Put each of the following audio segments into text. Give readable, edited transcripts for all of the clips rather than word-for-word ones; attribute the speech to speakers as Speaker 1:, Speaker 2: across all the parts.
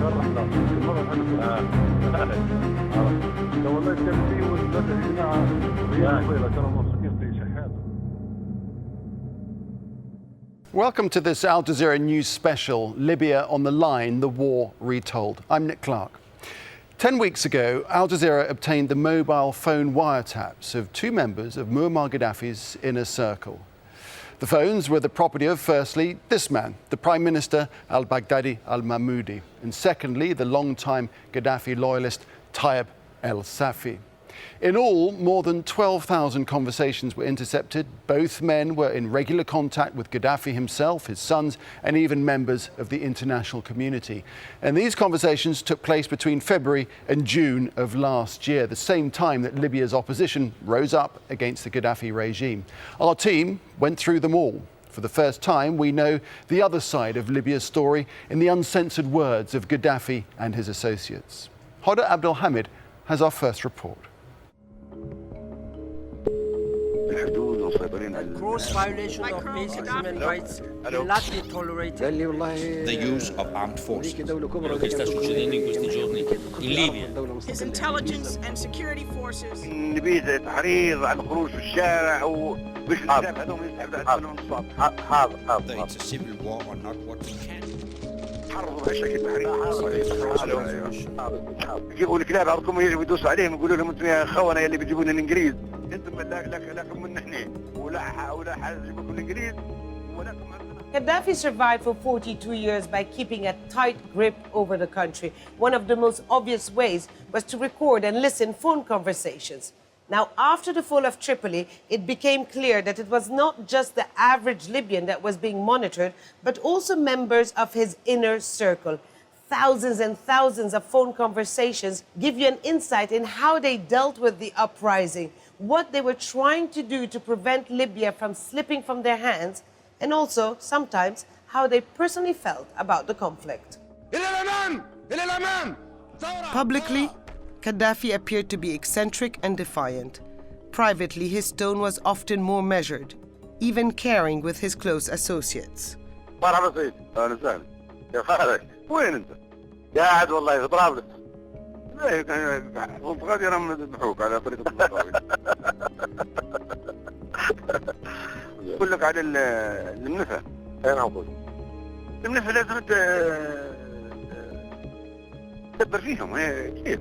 Speaker 1: Welcome to this Al Jazeera News special, Libya on the Line, the War Retold. I'm Nick Clark. 10 weeks ago, Al Jazeera obtained the mobile phone wiretaps of two members of Muammar Gaddafi's inner circle. The phones were the property of, firstly, this man, the Prime Minister al-Baghdadi al-Mahmoudi, and secondly, the long-time Gaddafi loyalist Tayeb El Safi. In all, more than 12,000 conversations were intercepted. Both men were in regular contact with Gaddafi himself, his sons, and even members of the international community. And these conversations took place between February and June of last year, the same time that Libya's opposition rose up against the Gaddafi regime. Our team went through them all. For the first time, we know the other side of Libya's story in the uncensored words of Gaddafi and his associates. Hoda Abdelhamid has our first report.
Speaker 2: Gross violation of basic human rights will not be tolerated.
Speaker 3: The use of armed forces. Quello che sta succedendo in questi giorni in Libia.
Speaker 4: His intelligence and security forces.
Speaker 5: نبيذ تحريض على الخروج في الشارع وباش الشباب هذوم يستحبوا عنهم الصوت.
Speaker 3: Whether it's a civil war or not, what we can.
Speaker 5: حرضوا بشكل تحريض. يجيبوا الكلاب عندكم يجوا يدوسوا عليهم يقولوا لهم انتم يا خونه يا اللي بتجيبونا الانجليز. انتم لكم من نحن ولا حاجه تجيبكم الانجليز ولكم.
Speaker 6: Gaddafi survived for 42 years by keeping a tight grip over the country. One of the most obvious ways was to record and listen phone conversations. Now, after the fall of Tripoli, it became clear that it was not just the average Libyan that was being monitored, but also members of his inner circle. Thousands and thousands of phone conversations give you an insight in how they dealt with the uprising, what they were trying to do to prevent Libya from slipping from their hands, and also, sometimes, how they personally felt about the conflict. Publicly, Gaddafi appeared to be eccentric and defiant. Privately, his tone was often more measured, even caring with his close associates.
Speaker 5: وين انت؟ قاعد والله في طرابلس. لا كان غادي راهم يذبحوك على طريق الطرابلس. يقول لك على المنفى. اين اقول؟ المنفى لازم تدبر فيهم كيف؟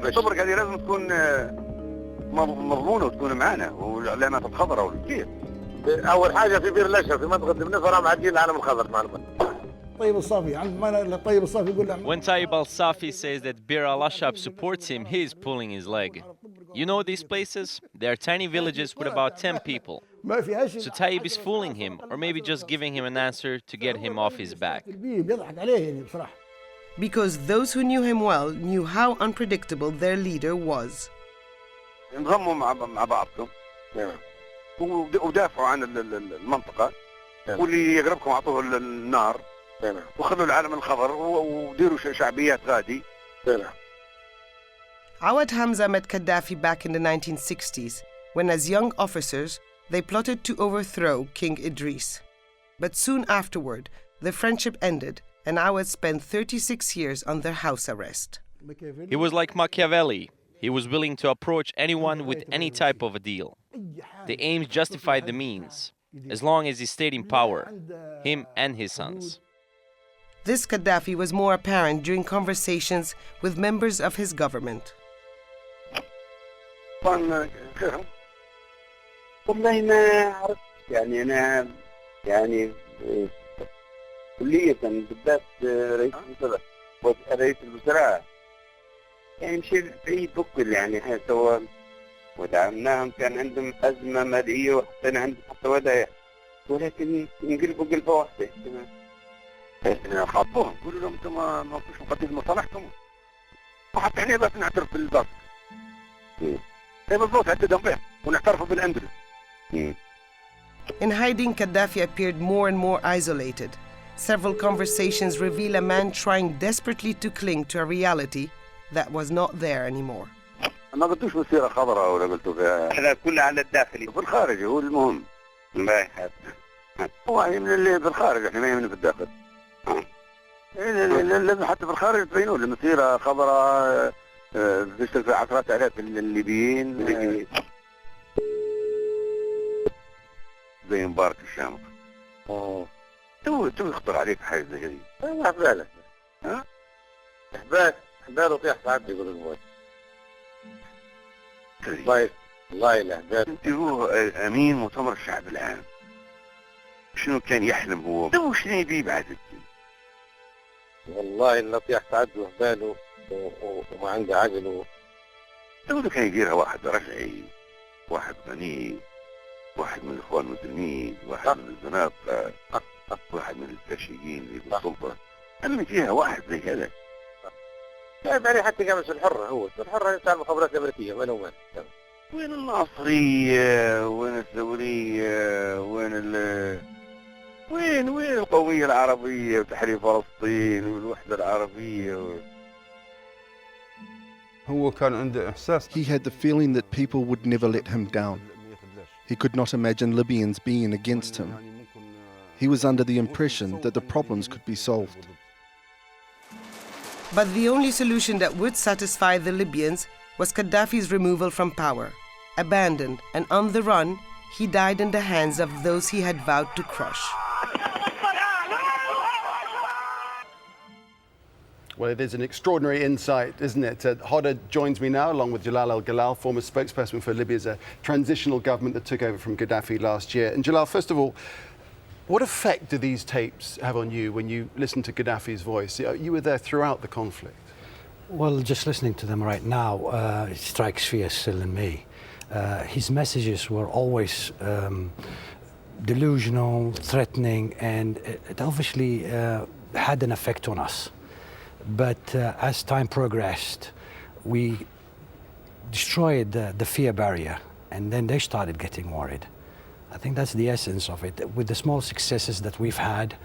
Speaker 5: الصبر هذه لازم تكون مضمونه وتكون معنا والاعلانات الخضراء وكيف؟ اول حاجه في بير الاشهر في منطقه المنفى راهم معديين العالم الخضر معلومات.
Speaker 7: When Tayeb El Safi says that Bir al-Ashab supports him, he is pulling his leg. You know these places? They are tiny villages with about 10 people. So Tayeb is fooling him, or maybe just giving him an answer to get him off his back. Because those who knew him well knew how unpredictable their leader was.
Speaker 5: انضموا مع بعضكم ودافعوا عن المنطقة واللي يقربكم اعطوه النار وخذوا العالم الخضر وديروا شعبيات غادي.
Speaker 6: Awad Hamza met Gaddafi back in the 1960s when, as young officers, they plotted to overthrow King Idris. But soon afterward, the friendship ended and Awad spent 36 years under house arrest.
Speaker 7: He was like Machiavelli. He was willing to approach anyone with any type of a deal. The aims justified the means, as long as he stayed in power, him and his sons.
Speaker 6: This Gaddafi was more apparent during conversations with members of his government.
Speaker 5: والله ما عرفت يعني أنا كلية بالذات رئيس الوزراء يعني شيء بعيد بكل يعني سوا ودعمناهم كان عندهم أزمة مالية وحطينا عندهم حتى ودايع ولكن ينقلبوا قلبة واحدة خاطبوهم قولوا لهم انتم ما فيش مقدم مصالحكم وحتى احنا بس نعترف بالباطل بالضبط هددهم به ونعترفوا بالاندلس.
Speaker 6: In hiding, Gaddafi appeared more and more isolated. Several conversations reveal a man trying desperately to cling to a reality that was not there anymore.
Speaker 5: ما قلتوش مسيرة خضراء ولا قلتوا فيها احنا كلها على الداخلي في الخارج هو المهم. هو من اللي في الخارج احنا ما يهمنا في الداخل. لازم حتى في الخارج تبينوا المسيرة خضراء بيشتغل في 10,000 الليبيين زي مبارك الشامخ. تو يخطر عليك حاجة زي هذه. ما بالك. ها؟ حبال وطيح ساعات يقول الموت. والله الأحباب. أنت هو أمين مؤتمر الشعب العام. شنو كان يحلم هو؟ تو شنو يبي بعد الدين؟ والله اللي طيح ساعات وحباله وما عنده عقل تو كان يديرها واحد رجعي، واحد غني، واحد من الإخوان المسلمين، واحد من الزناقة، واحد من الفاشيين اللي بالسلطة. أما فيها واحد زي هذا. لا يعني حتى قامش الحرة هو، الحرة بتاع المخابرات الأمريكية وين هو؟ وين الناصرية؟ وين الثورية؟ وين القومية العربية وتحرير فلسطين والوحدة العربية؟
Speaker 8: هو كان عنده إحساس.
Speaker 9: He had the feeling that people would never let him down. He could not imagine Libyans being against him. He was under the impression that the problems could be solved.
Speaker 6: But the only solution that would satisfy the Libyans was Gaddafi's removal from power. Abandoned and on the run, he died in the hands of those he had vowed to crush.
Speaker 1: Well, it is an extraordinary insight, isn't it? Hoda joins me now, along with Jalal Al-Galal, former spokesperson for Libya's transitional government that took over from Gaddafi last year. And Jalal, first of all, what effect do these tapes have on you when you listen to Gaddafi's voice? You were there throughout the conflict.
Speaker 10: Well, just listening to them right now, it strikes fear still in me. His messages were always delusional, threatening, and it obviously had an effect on us. But as time progressed, we destroyed the fear barrier, and then they started getting worried. I think that's the essence of it. With the small successes that we've had,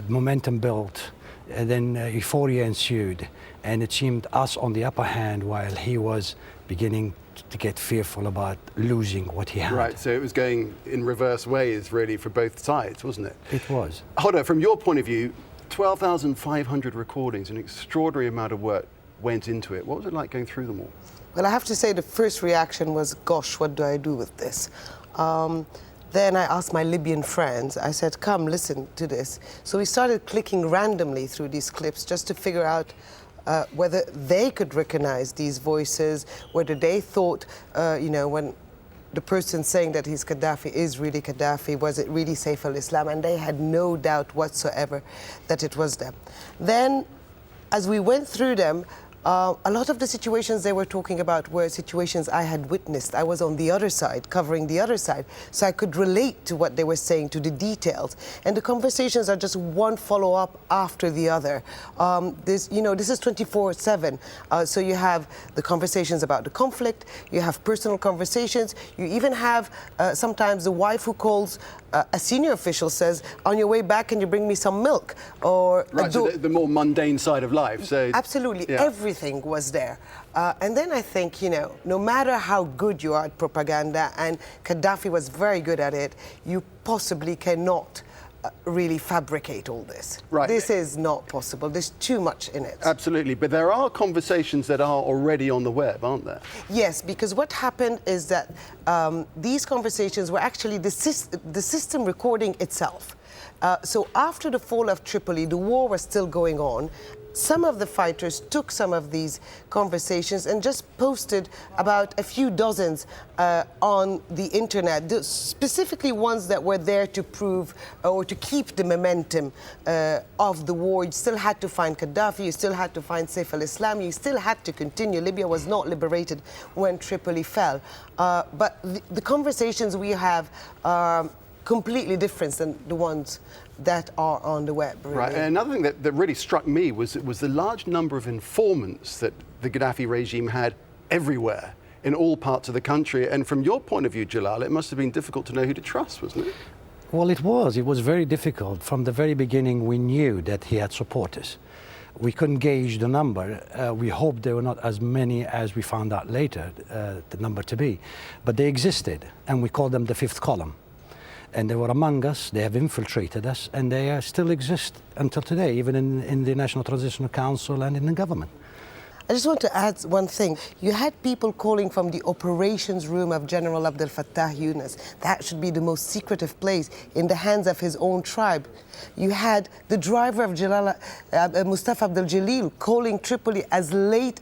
Speaker 10: momentum built, and then euphoria ensued, and it seemed us on the upper hand while he was beginning to get fearful about losing what he had.
Speaker 1: Right, so it was going in reverse ways, really, for both sides, wasn't it?
Speaker 10: It was.
Speaker 1: Hoda, from your point of view, 12,500 recordings, an extraordinary amount of work went into it. What was it like going through them all?
Speaker 6: Well, I have to say the first reaction was, gosh, what do I do with this? Then I asked my Libyan friends, I said, come, listen to this. So we started clicking randomly through these clips just to figure out whether they could recognize these voices, whether they thought, when the person saying that he's Gaddafi is really Gaddafi, was it really Seif al-Islam? And they had no doubt whatsoever that it was them. Then, as we went through them, a lot of the situations they were talking about were situations I had witnessed. I was on the other side, covering the other side, so I could relate to what they were saying, to the details. And the conversations are just one follow-up after the other. This is 24/7. So you have the conversations about the conflict, you have personal conversations, you even have sometimes the wife who calls a senior official says, on your way back, can you bring me some milk? Or
Speaker 1: right, so the more mundane side of life. So
Speaker 6: absolutely, yeah. Everything was there. And then I think, no matter how good you are at propaganda, and Gaddafi was very good at it, you possibly cannot really fabricate all this.
Speaker 1: Right.
Speaker 6: This is not possible. There's too much in it.
Speaker 1: Absolutely. But there are conversations that are already on the web, aren't there?
Speaker 6: Yes, because what happened is that these conversations were actually the system recording itself. So after the fall of Tripoli, the war was still going on. Some of the fighters took some of these conversations and just posted about a few dozens on the internet, specifically ones that were there to prove or to keep the momentum of the war. You still had to find Gaddafi, you still had to find Seif al-Islam, you still had to continue. Libya was not liberated when Tripoli fell. But the conversations we have are completely different than the ones that are on the web. Really.
Speaker 1: Right, and another thing that really struck me was the large number of informants that the Gaddafi regime had everywhere, in all parts of the country. And from your point of view, Jalal, it must have been difficult to know who to trust, wasn't it?
Speaker 10: Well, it was. It was very difficult. From the very beginning, we knew that he had supporters. We couldn't gauge the number. We hoped there were not as many as we found out later, the number to be. But they existed, and we called them the fifth column. and they were among us, they have infiltrated us, and they still exist until today, even in the National Transitional Council and in the government.
Speaker 6: I just want to add one thing. You had people calling from the operations room of General Abdel Fattah Yunus. That should be the most secretive place in the hands of his own tribe. You had the driver of Mustafa Abdel Jalil calling Tripoli as late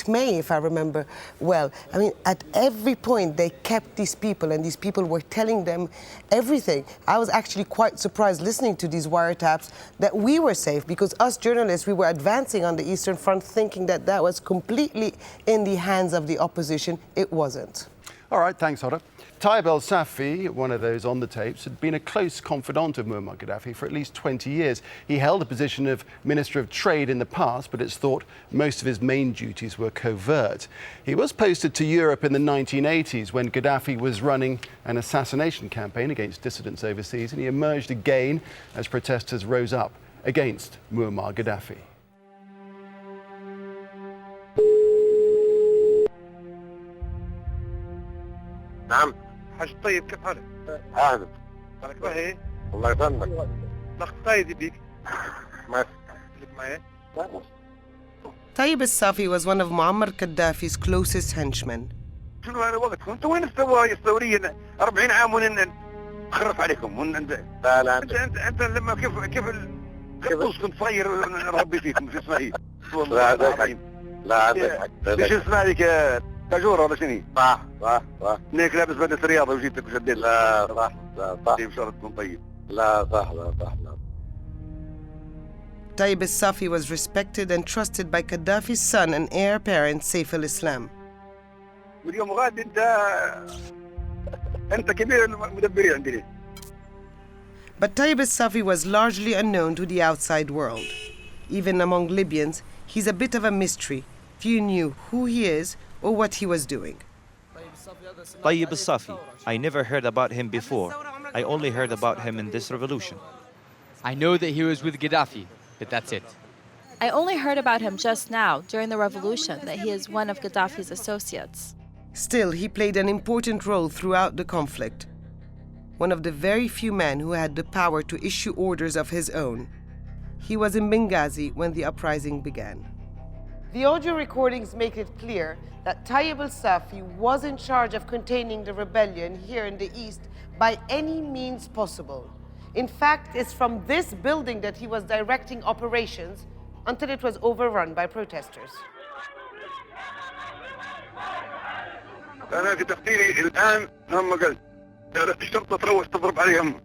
Speaker 6: May, if I remember well. I mean, at every point they kept these people, and these people were telling them everything. I was actually quite surprised listening to these wiretaps that we were safe, because us journalists, we were advancing on the Eastern Front thinking that that was completely in the hands of the opposition. It wasn't.
Speaker 1: All right, thanks, Hoda. Tayeb El Safi, one of those on the tapes, had been a close confidant of Muammar Gaddafi for at least 20 years. He held the position of Minister of Trade in the past, but it's thought most of his main duties were covert. He was posted to Europe in the 1980s when Gaddafi was running an assassination campaign against dissidents overseas, and he emerged again as protesters rose up against Muammar Gaddafi.
Speaker 5: نعم حاج طيب كيف حالك؟ أهلا حالك باهي؟ الله يسلمك لك طيب بيك ما لك معي؟
Speaker 6: Tayeb El Safi was one of Muammar Gaddafi's closest henchmen.
Speaker 5: شنو هذا وقتكم؟ انتم وين الثوريين 40 عام نخرف عليكم لا لا انت لما كيف القطوس كنت صغير نربي فيكم في اسمها هي لا عندك حق لا عندك حق ايش اسمها هذيك تاجوره ولا شنو؟ صح هناك لابس بدله رياضه وجيتك وشديت لا صح ان شاء الله تكون طيب لا صح
Speaker 6: Tayeb El Safi was respected and trusted by Gaddafi's son and heir apparent Seif al-Islam.
Speaker 5: واليوم غادي انت كبير المدبرين عندنا.
Speaker 6: But Tayeb El Safi was largely unknown to the outside world. Even among Libyans, he's a bit of a mystery. Few knew who he is or what he was doing.
Speaker 11: Tayeb El Safi. I never heard about him before. I only heard about him in this revolution.
Speaker 12: I know that he was with Gaddafi, but that's it.
Speaker 13: I only heard about him just now, during the revolution, that he is one of Gaddafi's associates.
Speaker 6: Still, he played an important role throughout the conflict. One of the very few men who had the power to issue orders of his own. He was in Benghazi when the uprising began. The audio recordings make it clear that Tayeb El Safi was in charge of containing the rebellion here in the east by any means possible. In fact, it's from this building that he was directing operations until it was overrun by protesters.
Speaker 5: أنا في تقديري الآن هم قال الشرطة تروح تضرب عليهم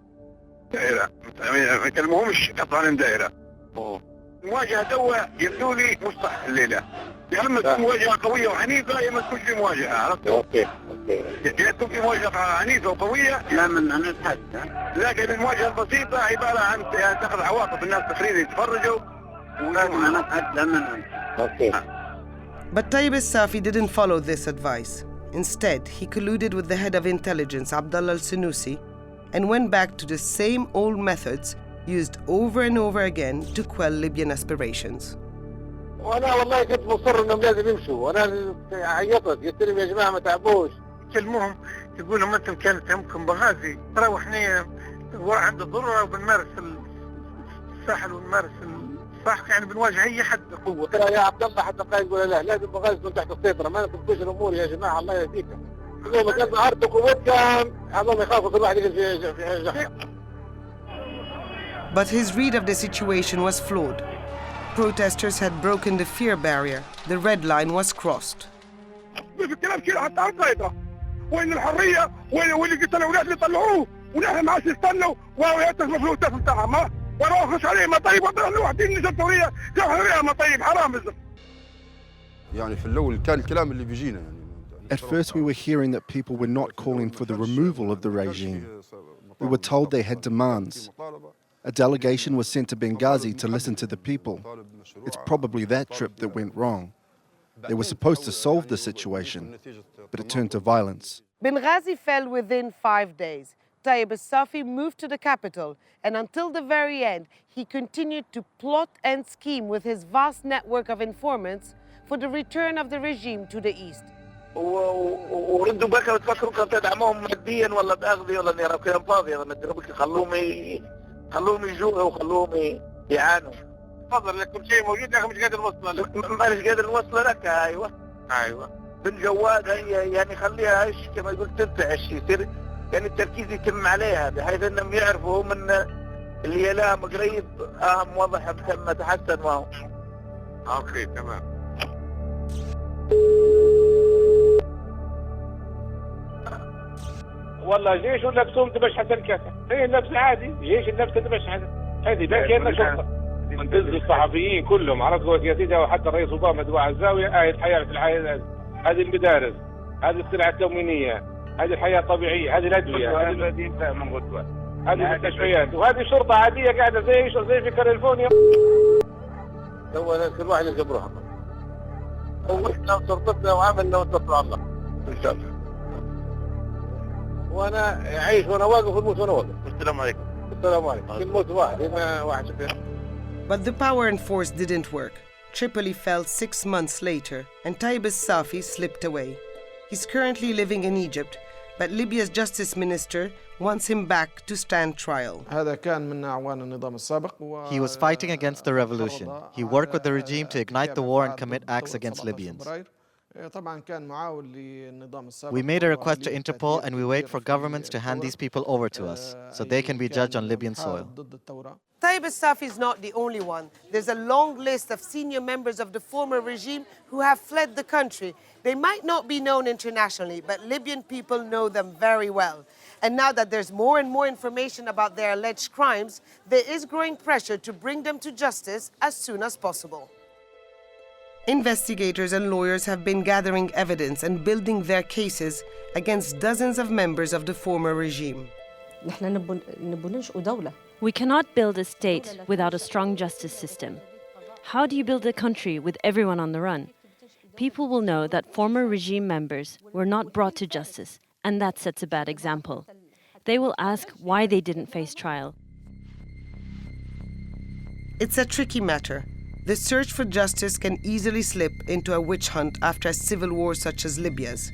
Speaker 5: دائرة ما يكلموهمش قطع عليهم دائرة. المواجهة توا يبدو لي مش صح الليلة. يا اما تكون مواجهة قوية وعنيفة يا اما تكون في مواجهة عرفت؟ اوكي. يا تكون في مواجهة عنيفة وقوية لا من أنا أتحدث. لكن المواجهة البسيطة عبارة عن تأخذ عواطف الناس تقريبا يتفرجوا وأنا أتحدث من اوكي.
Speaker 6: But Tayeb El Safi didn't follow this advice. Instead, he colluded with the head of intelligence, Abdullah al-Senussi, and went back to the same old methods used over and over again to quell Libyan aspirations.
Speaker 5: وانا والله كنت مصر انهم لازم يمشوا وانا عيطت قلت لهم يا جماعه ما تعبوش كلموهم يقول لهم انتم كانت همكم بغازي ترى احنا عند الضروره وبنمارس الساحل ونمارس الصح يعني بنواجه اي حد قوه ترى يا عبد الله حتى قايد يقول لا لازم بغازي تكون تحت السيطره ما تبقوش الامور يا جماعه الله يهديكم يقولوا كان ظهرتوا قوتكم هذول يخافوا كل واحد يقول في جحيم.
Speaker 6: But his read of the situation was flawed. Protesters had broken the fear barrier. The red line was crossed.
Speaker 5: الكلام كده حتى على السيطرة وين الحرية واللي قتلوا الاولاد اللي طلعوه ونحن ما عادش نستنوا ويعتزموا في الوتاف بتاعها ما وانا اخش عليه ما طيب وطلع لوحدين نزل ثورية كيف حرية ما طيب حرام نزل.
Speaker 8: يعني في الأول كان الكلام اللي بيجينا يعني.
Speaker 9: At first we were hearing that people were not calling for the removal of the regime. We were told they had demands. A delegation was sent to Benghazi to listen to the people. It's probably that trip that went wrong. They were supposed to solve the situation, but it turned to violence.
Speaker 6: Benghazi fell within 5 days. Tayeb El Safi moved to the capital, and until the very end, he continued to plot and scheme with his vast network of informants for the return of the regime to the east.
Speaker 5: وردوا بك وتفكروا كيف تدعموهم ماديا ولا بأغذية ولا نيرة كلام فاضي. هذا مدربك خلوهم يجوعوا وخلوهم يعانوا. تفضل لك كل شيء موجود لكن مش قادر نوصل لك. مانيش قادر نوصل لك. ايوه بالجواد هي يعني خليها ايش كما يقول تنتعش يصير يعني التركيز يتم عليها بحيث انهم يعرفوا هم ان اللي لها قريب اهم واضح تم تحسن وهو. اوكي تمام.
Speaker 14: والله جيش ولا بسوم تبشحت الكاسة هي النفس عادي. جيش النفس تبشحت هذه باقي لنا شرطة. منتزل الصحفيين كلهم عرفت قوة يا سيدي وحتى الرئيس اوباما دعا على الزاوية الحياة في الحياة. هذه المدارس هذه السلع التموينية هذه الحياة الطبيعية هذه الأدوية هذه المستشفيات وهذه شرطة عادية قاعدة زي في كاليفورنيا.
Speaker 5: هو كل واحد يجيب روحه. وإحنا وشرطتنا وعملنا ونتوكل على الله إن شاء الله. وأنا أعيش وأنا واقف والموت وأنا واقف. السلام عليكم. السلام عليكم. الموت واحد هنا واحد شفيع.
Speaker 6: But the power and force didn't work. Tripoli fell 6 months later, and Tayeb El Safi slipped away. He's currently living in Egypt, but Libya's justice minister wants him back to stand trial.
Speaker 15: He was fighting against the revolution. He worked with the regime to ignite the war and commit acts against Libyans. We made a request to Interpol and we wait for governments to hand these people over to us so they can be judged on Libyan soil.
Speaker 6: Tayeb El Safi is not the only one. There's a long list of senior members of the former regime who have fled the country. They might not be known internationally, but Libyan people know them very well. And now that there's more and more information about their alleged crimes, there is growing pressure to bring them to justice as soon as possible. Investigators and lawyers have been gathering evidence and building their cases against dozens of members of the former regime.
Speaker 16: We cannot build a state without a strong justice system. How do you build a country with everyone on the run? People will know that former regime members were not brought to justice, and that sets a bad example. They will ask why they didn't face trial.
Speaker 6: It's a tricky matter. The search for justice can easily slip into a witch hunt after a civil war such as Libya's.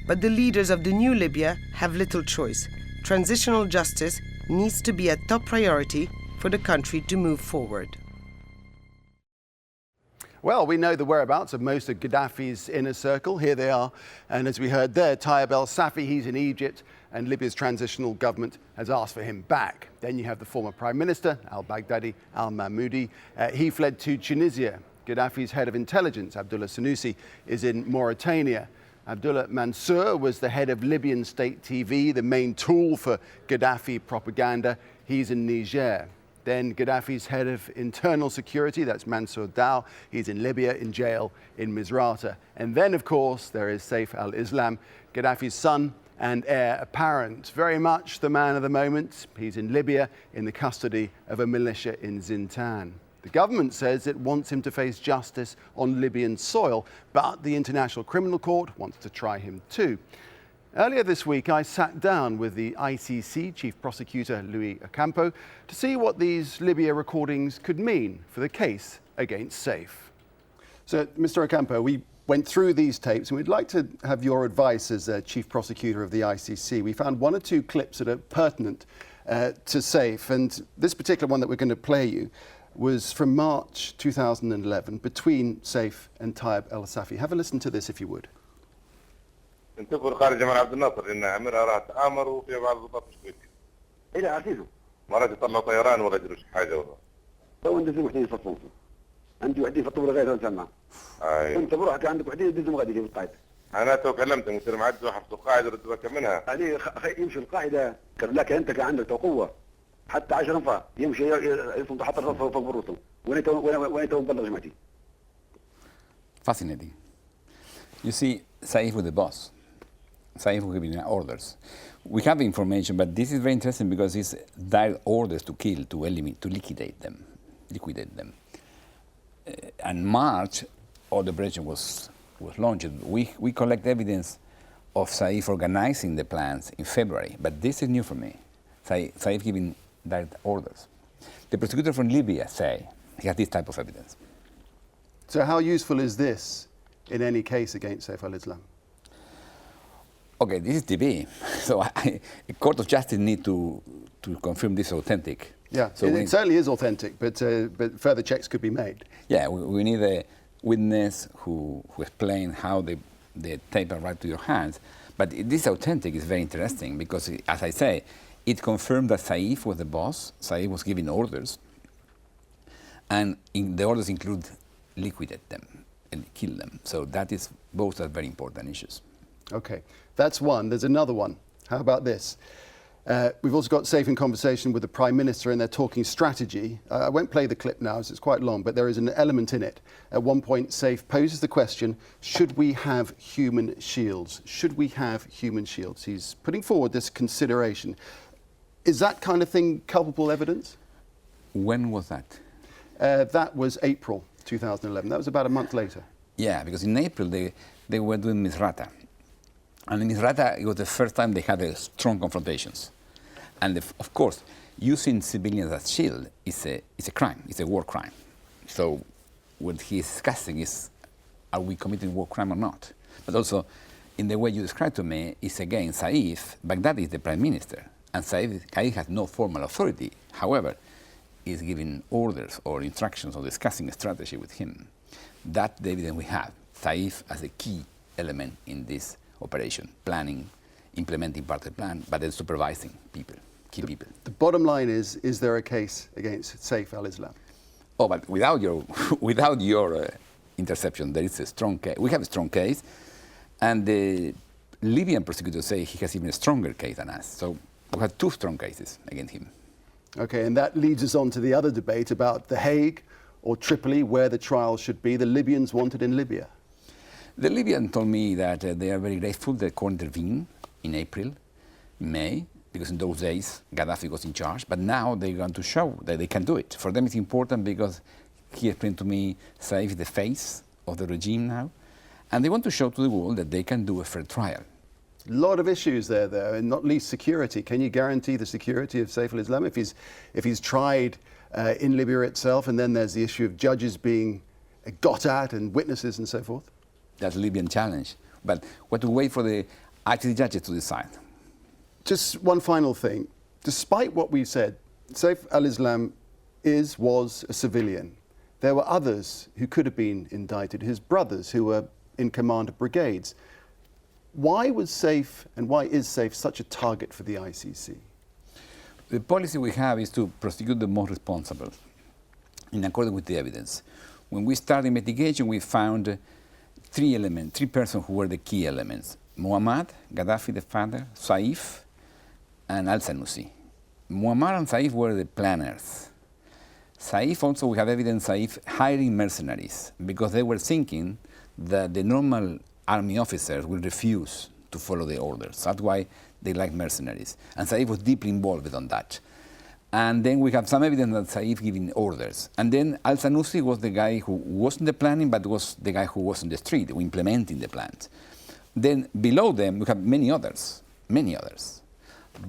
Speaker 6: But the leaders of the new Libya have little choice. Transitional justice needs to be a top priority for the country to move forward.
Speaker 1: Well, we know the whereabouts of most of Gaddafi's inner circle. Here they are. And as we heard there, Tayeb El Safi, he's in Egypt, and Libya's transitional government has asked for him back. Then you have the former Prime Minister, al-Baghdadi, al-Mahmoudi. He fled to Tunisia. Gaddafi's head of intelligence, Abdullah Sanusi, is in Mauritania. Abdullah Mansour was the head of Libyan state TV, the main tool for Gaddafi propaganda. He's in Niger. Then Gaddafi's head of internal security, that's Mansour Dao. He's in Libya, in jail in Misrata. And then, of course, there is Seif al-Islam, Gaddafi's son and heir apparent. Very much the man of the moment. He's in Libya in the custody of a militia in Zintan. The government says it wants him to face justice on Libyan soil, but the International Criminal Court wants to try him too. Earlier this week, I sat down with the ICC Chief Prosecutor Luis Ocampo to see what these Libya recordings could mean for the case against Seif. So, Mr. Ocampo, we went through these tapes and we'd like to have your advice as Chief Prosecutor of the ICC. We found one or two clips that are pertinent to Seif, and this particular one that we're going to play you was from March 2011 between Seif and Tayeb El Safi. Have a listen to this if you would.
Speaker 5: انتظر خارج جمال عبد الناصر ان اميرها راح تآمر وفي بعض الضباط مش كويسين. ايه عزيزه. مرات يطلعوا طيران ولا يديروا حاجه والله. تو انت زي وحدين يفطون. عندي وحدين يفطون ولا غير سمع. اي. انت بروحك عندك وحدين يدزم غادي في القاعده. انا تو كلمتهم قلت لهم عدوا حفظوا القاعده ردوا بالك منها. عليه يمشي القاعده لك انت كان عندك قوه حتى 10 انفار يمشي يصمد حتى الرصف فوق الرسل. وين تو مبلغ جماعتي.
Speaker 17: Fascinating. You see, Seif was the boss. Seif was giving orders. We have information, but this is very interesting because it's direct orders to kill, to eliminate, to liquidate them. And March, all the operation was launched. We collect evidence of Seif organizing the plans in February, but this is new for me. Seif giving direct orders. The prosecutor from Libya say he has this type of evidence.
Speaker 1: So how useful is this in any case against Seif al-Islam?
Speaker 17: Okay, this is TV, so a court of justice need to confirm this is authentic.
Speaker 1: Yeah,
Speaker 17: so
Speaker 1: it certainly is authentic, but further checks could be made.
Speaker 17: Yeah, we need a witness who explain how the tape arrived to your hands. But this authentic is very interesting because, as I say, it confirmed that Seif was the boss. Seif was giving orders, and the orders include liquidate them and kill them. So both are very important issues.
Speaker 1: Okay, that's one. There's another one. How about this? We've also got Seif in conversation with the Prime Minister, and they're talking strategy. I won't play the clip now, as it's quite long, but there is an element in it. At one point, Seif poses the question, should we have human shields? Should we have human shields? He's putting forward this consideration. Is that kind of thing culpable evidence?
Speaker 17: When was that?
Speaker 1: That was April 2011. That was about a month later.
Speaker 17: Yeah, because in April, they were doing Misrata. And in Misrata, it was the first time they had strong confrontations. And of course, using civilians as shield is a crime. It's a war crime. So what he's discussing is, are we committing war crime or not? But also, in the way you described to me, is again Seif. Baghdadi is the prime minister, and Seif has no formal authority. However, is giving orders or instructions or discussing a strategy with him. That's the evidence we have. Seif as a key element in this operation, planning, implementing part of the plan, but then supervising people, key people.
Speaker 1: The bottom line is there a case against Seif al-Islam?
Speaker 17: Oh, but without your interception, there is a strong case. We have a strong case, and the Libyan prosecutors say he has even a stronger case than us. So we have two strong cases against him.
Speaker 1: Okay, and that leads us on to the other debate about The Hague or Tripoli, where the trial should be. The Libyans wanted in Libya.
Speaker 17: The Libyan told me that they are very grateful that the court intervened in April, May, because in those days Gaddafi was in charge, but now they're going to show that they can do it. For them it's important because he explained to me Seif is the face of the regime now, and they want to show to the world that they can do a fair trial.
Speaker 1: A lot of issues there, though, and not least security. Can you guarantee the security of Seif al-Islam if he's tried in Libya itself, and then there's the issue of judges being got at and witnesses and so forth?
Speaker 17: That's a Libyan challenge. But we have to wait for the ICC judges to decide.
Speaker 1: Just one final thing. Despite what we've said, Seif al-Islam was a civilian. There were others who could have been indicted, his brothers who were in command of brigades. Why was Seif, and why is Seif such a target for the ICC?
Speaker 17: The policy we have is to prosecute the most responsible in accordance with the evidence. When we started the investigation, we found three persons who were the key elements. Muammar, Gaddafi the father, Seif, and al-Sanusi. Muammar and Seif were the planners. Seif also, we have evidence Seif hiring mercenaries because they were thinking that the normal army officers will refuse to follow the orders. That's why they like mercenaries. And Seif was deeply involved on that. And then we have some evidence that Seif giving orders. And then al-Sanusi was the guy who wasn't the planning, but was the guy who was in the street, who implementing the plans. Then below them, we have many others.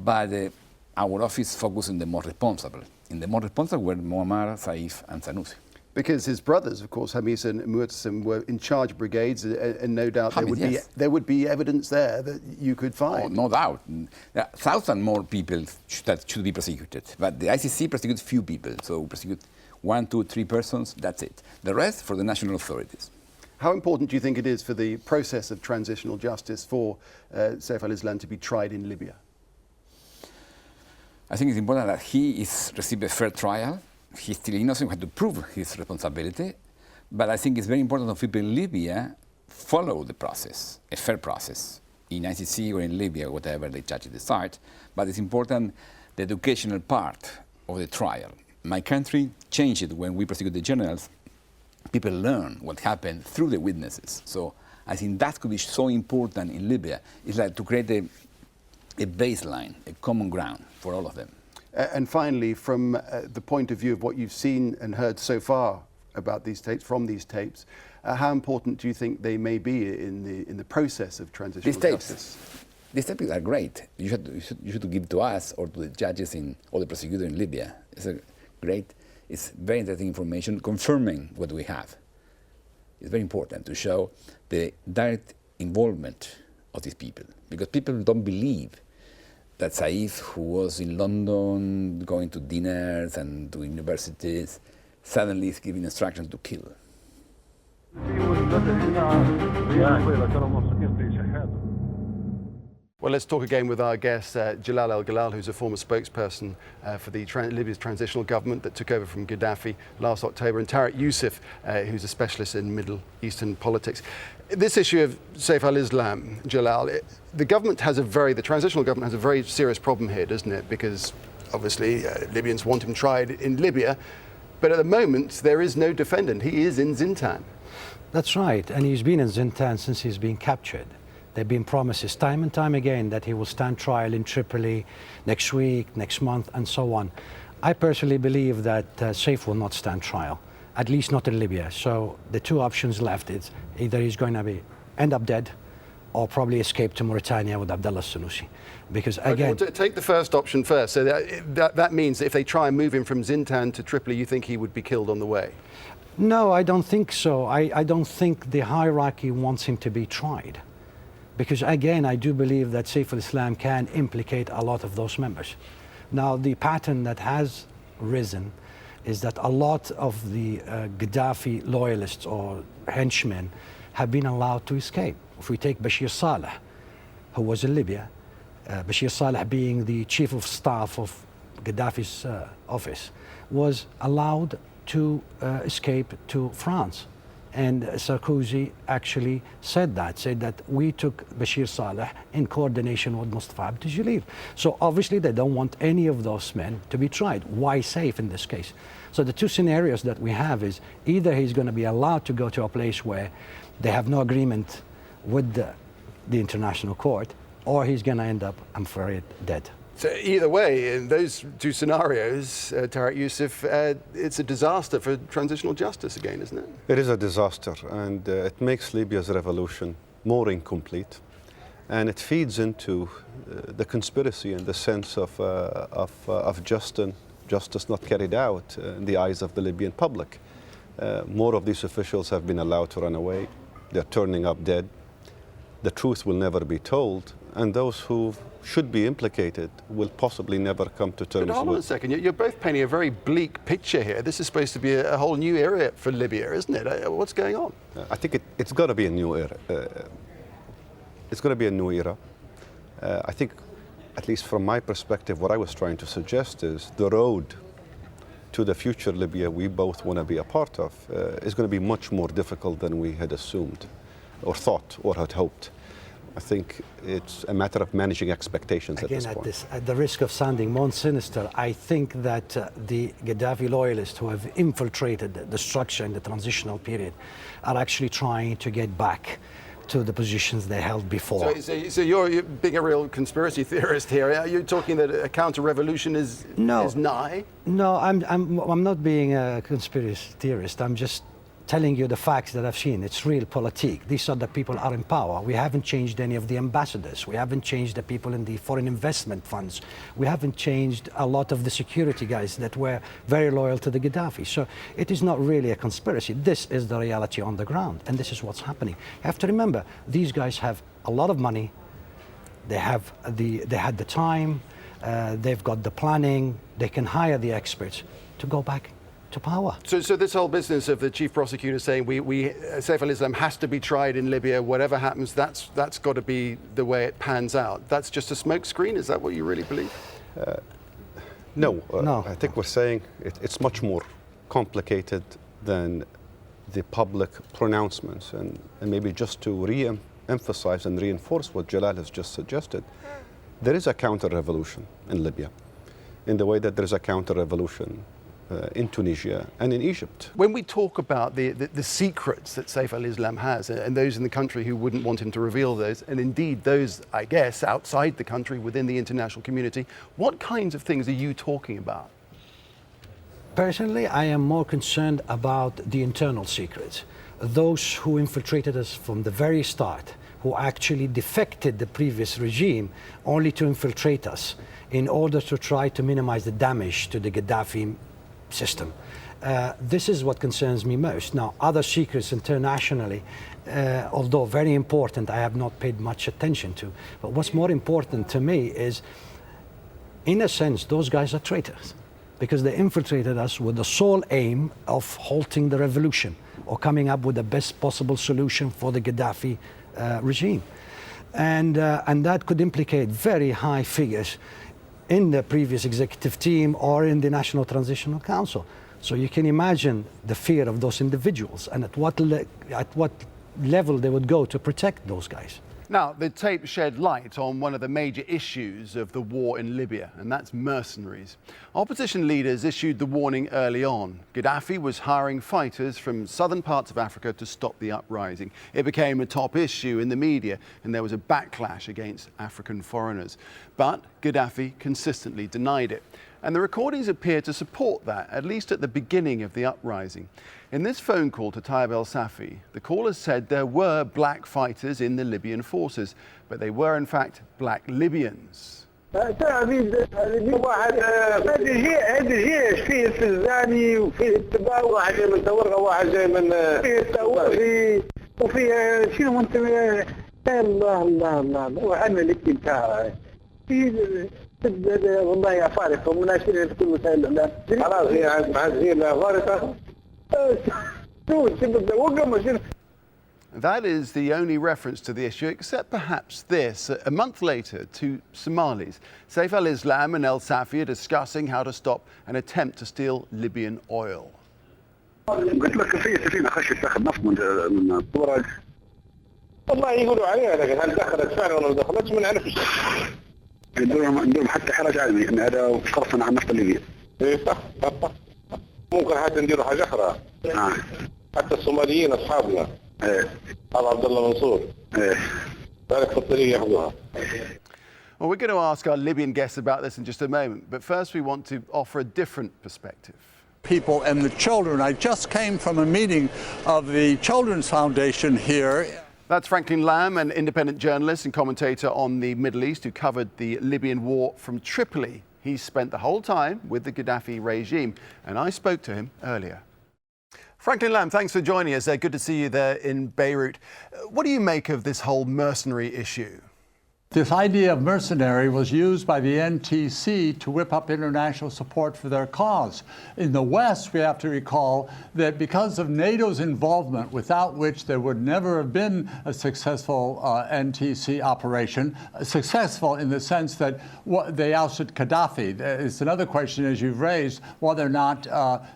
Speaker 17: But our office focused on the more responsible. In the more responsible were Muammar, Seif, and Sanusi.
Speaker 1: Because his brothers, of course, Hamis and Mu'tasim, were in charge of brigades, and no doubt there would be evidence there that you could find.
Speaker 17: Oh, no doubt. There are 1,000 more people that should be prosecuted. But the ICC prosecutes few people, so we prosecute 1, 2, 3 persons, that's it. The rest for the national authorities.
Speaker 1: How important do you think it is for the process of transitional justice for Seif al-Islam to be tried in Libya?
Speaker 17: I think it's important that he receive a fair trial. He's still innocent, we have to prove his responsibility. But I think it's very important that people in Libya follow the process, a fair process, in ICC or in Libya, whatever the judges decide. But it's important the educational part of the trial. My country changed it when we prosecute the generals. People learn what happened through the witnesses. So I think that could be so important in Libya. It's like to create a baseline, a common ground for all of them.
Speaker 1: And finally, from the point of view of what you've seen and heard so far about these tapes, from these tapes, how important do you think they may be in the process of transitional justice?
Speaker 17: These tapes are great. You should give to us or to the judges or the prosecutor in Libya. It's very interesting information confirming what we have. It's very important to show the direct involvement of these people, because people don't believe that Seif, who was in London going to dinners and to universities, suddenly is giving instructions to kill.
Speaker 1: Well, let's talk again with our guest, Jalal El-Galal, who's a former spokesperson for the Libya's transitional government that took over from Gaddafi last October, and Tayeb El Safi, who's a specialist in Middle Eastern politics. This issue of Seif al-Islam, Jalal, the transitional government has a very serious problem here, doesn't it? Because obviously Libyans want him tried in Libya, but at the moment there is no defendant. He is in Zintan.
Speaker 10: That's right, and he's been in Zintan since he's been captured. There have been promises time and time again that he will stand trial in Tripoli next week, next month, and so on. I personally believe that Seif will not stand trial, at least not in Libya. So the two options left is either he's going to end up dead or probably escape to Mauritania with Abdullah Sanusi. Because again...
Speaker 1: Okay, well, take the first option first. So that means that if they try and move him from Zintan to Tripoli, you think he would be killed on the way?
Speaker 10: No, I don't think so. I don't think the hierarchy wants him to be tried. Because again, I do believe that Seif al-Islam can implicate a lot of those members. Now, the pattern that has risen is that a lot of the Gaddafi loyalists or henchmen have been allowed to escape. If we take Bashir Saleh, who was in Libya, Bashir Saleh being the chief of staff of Gaddafi's office, was allowed to escape to France. And Sarkozy actually said that we took Bashir Saleh in coordination with Mustafa Abd Jalil. So obviously they don't want any of those men to be tried. Why Seif in this case? So the two scenarios that we have is either he's going to be allowed to go to a place where they have no agreement with the international court, or he's going to end up, I'm afraid, dead.
Speaker 1: So either way, in those two scenarios, Tayeb El Safi, it's a disaster for transitional justice again, isn't it?
Speaker 18: It is a disaster, and it makes Libya's revolution more incomplete. And it feeds into the conspiracy and the sense of justice not carried out in the eyes of the Libyan public. More of these officials have been allowed to run away. They're turning up dead. The truth will never be told, and those who should be implicated will possibly never come to terms with.
Speaker 1: But hold on a second, you're both painting a very bleak picture here. This is supposed to be a whole new era for Libya, isn't it? What's going on?
Speaker 18: I think it's got to be a new era. It's going to be a new era. I think, at least from my perspective, what I was trying to suggest is the road to the future Libya we both want to be a part of is going to be much more difficult than we had assumed or thought or had hoped. I think it's a matter of managing expectations
Speaker 10: again,
Speaker 18: at this point.
Speaker 10: At the risk of sounding more sinister, I think that the Gaddafi loyalists who have infiltrated the structure in the transitional period are actually trying to get back to the positions they held before.
Speaker 1: So you're being a real conspiracy theorist here. Are you talking that a counter-revolution is nigh?
Speaker 10: No, I'm not being a conspiracy theorist. I'm just telling you the facts that I've seen. It's real politique. These are the people are in power. We haven't changed any of the ambassadors. We haven't changed the people in the foreign investment funds. We haven't changed a lot of the security guys that were very loyal to the Gaddafi. So it is not really a conspiracy. This is the reality on the ground, and this is what's happening. You have to remember, these guys have a lot of money. They had the time. They've got the planning. They can hire the experts to go back to power.
Speaker 1: So this whole business of the chief prosecutor saying Seif al-Islam has to be tried in Libya, whatever happens, that's got to be the way it pans out. That's just a smokescreen? Is that what you really believe?
Speaker 18: No. I think we're saying it's much more complicated than the public pronouncements. And maybe just to re-emphasize and reinforce what Jalal has just suggested, there is a counter-revolution in Libya in the way that there's a counter-revolution in Tunisia and in Egypt.
Speaker 1: When we talk about the secrets that Seif al-Islam has, and those in the country who wouldn't want him to reveal those, and indeed those, I guess, outside the country within the international community, what kinds of things are you talking about?
Speaker 10: Personally, I am more concerned about the internal secrets. Those who infiltrated us from the very start, who actually defected the previous regime only to infiltrate us in order to try to minimize the damage to the Gaddafi system. This is what concerns me most. Now, other secrets internationally, although very important, I have not paid much attention to. But what's more important to me is, in a sense, those guys are traitors, because they infiltrated us with the sole aim of halting the revolution or coming up with the best possible solution for the Gaddafi regime. And that could implicate very high figures in the previous executive team or in the National Transitional Council. So you can imagine the fear of those individuals and at what level they would go to protect those guys.
Speaker 1: Now, the tape shed light on one of the major issues of the war in Libya, and that's mercenaries. Opposition leaders issued the warning early on. Gaddafi was hiring fighters from southern parts of Africa to stop the uprising. It became a top issue in the media, and there was a backlash against African foreigners. But Gaddafi consistently denied it. And the recordings appear to support that, at least at the beginning of the uprising. In this phone call to Tayeb El Safi, the caller said there were black fighters in the Libyan forces, but they were in fact black Libyans.
Speaker 5: والله فارقة ومناشرين في كل وسائل الإعلام خلاص هي فارقة.
Speaker 1: That is the only reference to the issue, except perhaps this. A month later, two Somalis, Seif al-Islam and El Safi, are discussing how to stop an attempt to steal Libyan oil.
Speaker 5: قلت لك في سفينة خشت تاخذ نفط من الطرق. والله يقولوا عليها لكن هل دخلت فعلا ولا ما دخلتش ما نعرفش. عندهم حتى حرج عالمي ان هذا قرصنا عن نفط الليبي. ايه صح. ممكن حتى نديروا حاجه اخرى. حتى الصوماليين اصحابنا. ايه. عبد الله منصور. ايه. ذلك في الطريق ياخذوها.
Speaker 1: Well, we're going to ask our Libyan guests about this in just a moment, but first we want to offer a different perspective.
Speaker 19: People and the children. I just came from a meeting of the Children's Foundation here.
Speaker 1: That's Franklin Lamb, an independent journalist and commentator on the Middle East who covered the Libyan war from Tripoli. He spent the whole time with the Gaddafi regime, and I spoke to him earlier. Franklin Lamb, thanks for joining us. Good to see you there in Beirut. What do you make of this whole mercenary issue?
Speaker 19: This idea of mercenary was used by the NTC to whip up international support for their cause. In the West, we have to recall that because of NATO's involvement, without which there would never have been a successful NTC operation, successful in the sense that they ousted Gaddafi. It's another question, as you've raised, whether or not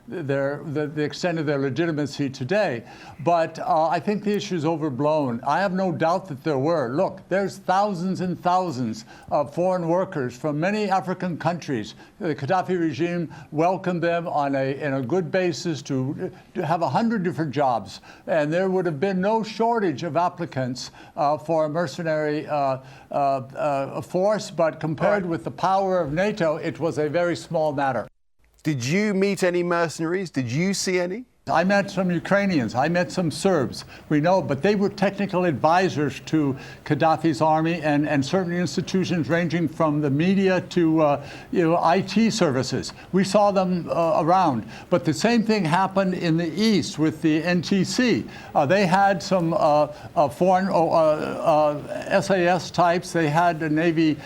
Speaker 19: the extent of their legitimacy today. But I think the issue is overblown. I have no doubt that there were. Look, there's thousands and thousands of foreign workers from many African countries. The Gaddafi regime welcomed them on in a good basis to have 100 different jobs, and there would have been no shortage of applicants for a mercenary force, but compared with the power of NATO, it was a very small matter.
Speaker 1: Did you meet any mercenaries? Did you see any?
Speaker 19: I met some Ukrainians, I met some Serbs, we know, but they were technical advisors to Gaddafi's army and certain institutions ranging from the media to IT services. We saw them around. But the same thing happened in the East with the NTC. They had some foreign SAS types, they had the Navy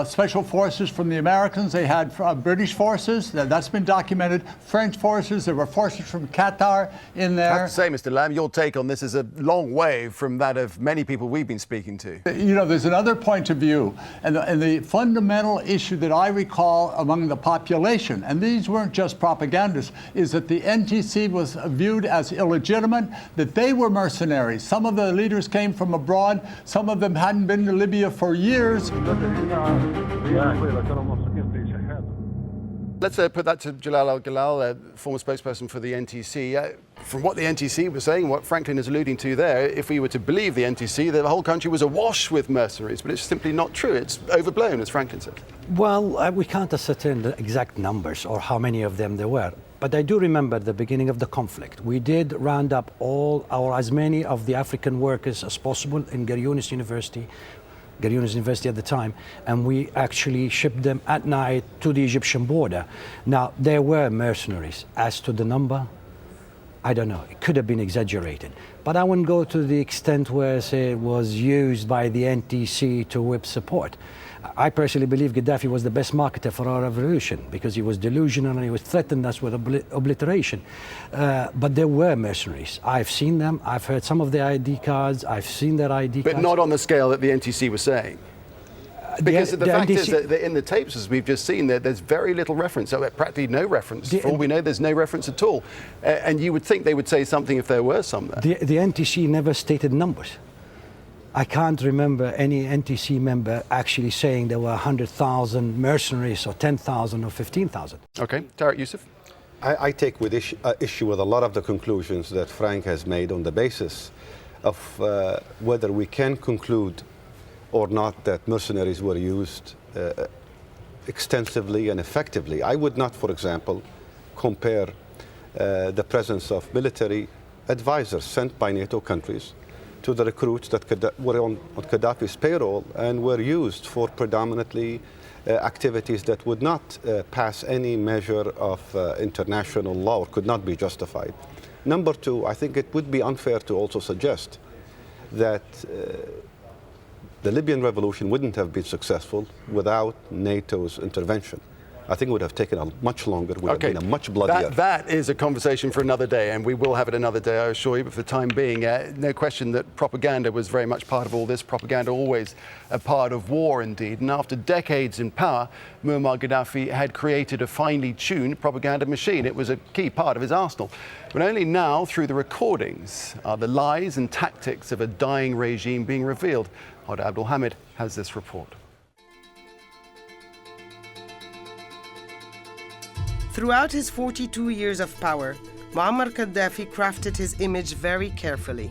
Speaker 19: special forces from the Americans, they had British forces, that's been documented, French forces, there were forces from Qatar in there.
Speaker 1: I have to say, Mr. Lamb, your take on this is a long way from that of many people we've been speaking to.
Speaker 19: You know, there's another point of view, and the fundamental issue that I recall among the population, and these weren't just propagandists, is that the NTC was viewed as illegitimate, that they were mercenaries. Some of the leaders came from abroad, some of them hadn't been to Libya for years.
Speaker 1: Let's put that to Jalal Al-Galal, former spokesperson for the NTC. From what the NTC was saying, what Franklin is alluding to there, if we were to believe the NTC, the whole country was awash with mercenaries, but it's simply not true. It's overblown, as Franklin said.
Speaker 10: Well, we can't ascertain the exact numbers or how many of them there were. But I do remember the beginning of the conflict. We did round up as many of the African workers as possible in Gar Yunus University. Gariones University at the time, and we actually shipped them at night to the Egyptian border. Now, there were mercenaries. As to the number, I don't know. It could have been exaggerated. But I wouldn't go to the extent where, say, it was used by the NTC to whip support. I personally believe Gaddafi was the best marketer for our revolution because he was delusional and he was threatened us with obliteration. But there were mercenaries. I've seen them. I've heard some of their ID cards. I've seen their ID cards.
Speaker 1: But not on the scale that the NTC was saying. Because the fact is that in the tapes, as we've just seen, there's very little reference, practically no reference. For all we know, there's no reference at all. And you would think they would say something if there were some there.
Speaker 10: The NTC never stated numbers. I can't remember any NTC member actually saying there were 100,000 mercenaries or 10,000 or 15,000.
Speaker 1: Okay, Tariq Youssef?
Speaker 18: I take with issue with a lot of the conclusions that Frank has made on the basis of whether we can conclude or not that mercenaries were used extensively and effectively. I would not, for example, compare the presence of military advisors sent by NATO countries to the recruits that were on Gaddafi's payroll and were used for predominantly activities that would not pass any measure of international law or could not be justified. Number two, I think it would be unfair to also suggest that the Libyan revolution wouldn't have been successful without NATO's intervention. I think it would have taken much longer, would have been a much bloodier.
Speaker 1: That is a conversation for another day, and we will have it another day, I assure you. But for the time being, no question that propaganda was very much part of all this. Propaganda always a part of war, indeed. And after decades in power, Muammar Gaddafi had created a finely tuned propaganda machine. It was a key part of his arsenal. But only now, through the recordings, are the lies and tactics of a dying regime being revealed. Hoda Abdul Hamid has this report.
Speaker 6: Throughout his 42 years of power, Muammar Gaddafi crafted his image very carefully.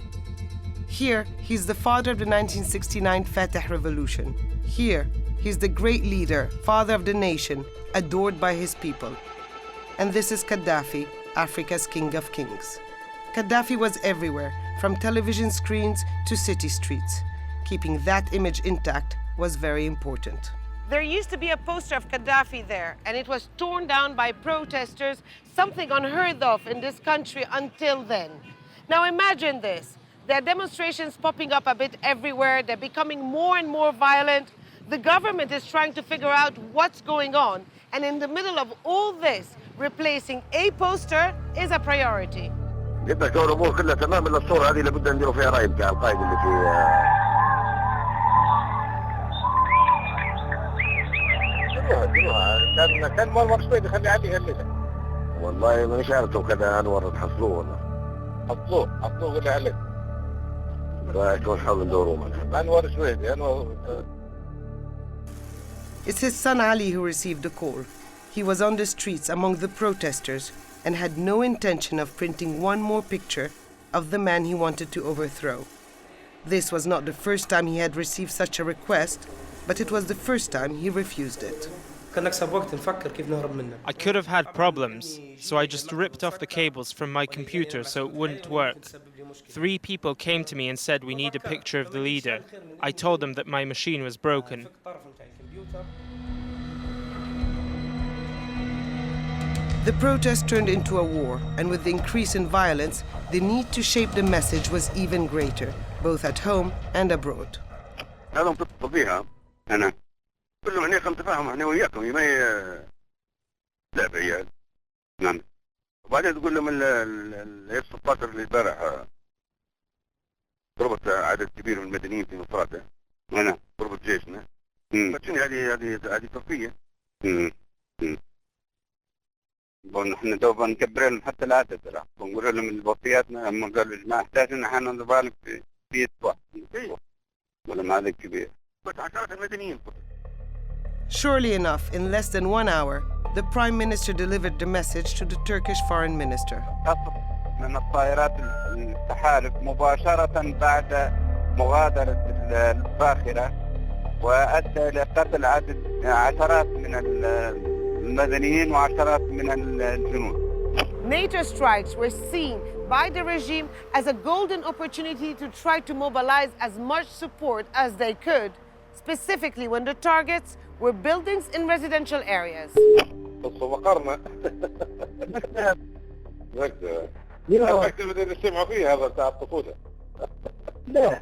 Speaker 6: Here, he's the father of the 1969 Fatah Revolution. Here, he's the great leader, father of the nation, adored by his people. And this is Gaddafi, Africa's king of kings. Gaddafi was everywhere, from television screens to city streets. Keeping that image intact was very important. There used to be a poster of Gaddafi there, and it was torn down by protesters, something unheard of in this country until then. Now imagine this. There are demonstrations popping up a bit everywhere. They're becoming more and more violent. The government is trying to figure out what's going on. And in the middle of all this, replacing a poster is a priority.
Speaker 5: بدك تقول الامور كلها تمام الا الصوره هذه اللي بدنا نديروا فيها رايب كان القائد اللي في كان مرمر شوي بخلي عليه هلله والله مانيش عارف كذا انور تحصلوه والله حصلوه قول لي عليه رايكم نحاول ندوروه انور شوي انور.
Speaker 6: It's his son Ali who received the call. He was on the streets among the protesters and had no intention of printing one more picture of the man he wanted to overthrow. This was not the first time he had received such a request, but it was the first time he refused it.
Speaker 20: I could have had problems, so I just ripped off the cables from my computer so it wouldn't work. 3 people came to me and said we need a picture of the leader. I told them that my machine was broken.
Speaker 6: The protest turned into a war, and with the increase in violence, the need to shape the message was even greater, both at home and abroad.
Speaker 5: هذا متصل بها أنا كلهم هنا خم تفاهم احنا وياكم ما لا بعيال نعم وبعدين تقول لهم ال 16 اللي البارح ضربت عدد كبير من المدنيين في مصراتة هنا ضربت جيشنا بس هذه تصفية نحن دوبا نكبر حتى العدد راح نقول لهم الوفياتنا اما قالوا يا جماعه احتاج ان احنا نضرب في اسبوع ولا هذا كبير بس عشرات المدنيين.
Speaker 6: Surely enough, in less than 1 hour, the Prime Minister delivered the message to the Turkish Foreign Minister.
Speaker 5: من الطائرات التحالف مباشرة بعد مغادرة الباخرة وأدى إلى قتل عشرات من المدنيين وعشرات من الجنود.
Speaker 6: NATO strikes were seen by the regime as a golden opportunity to try to mobilize as much support as they could specifically when the targets were buildings in residential areas.
Speaker 5: المكتب اللي نستمعوا فيه هذا بتاع الطفولة. لا.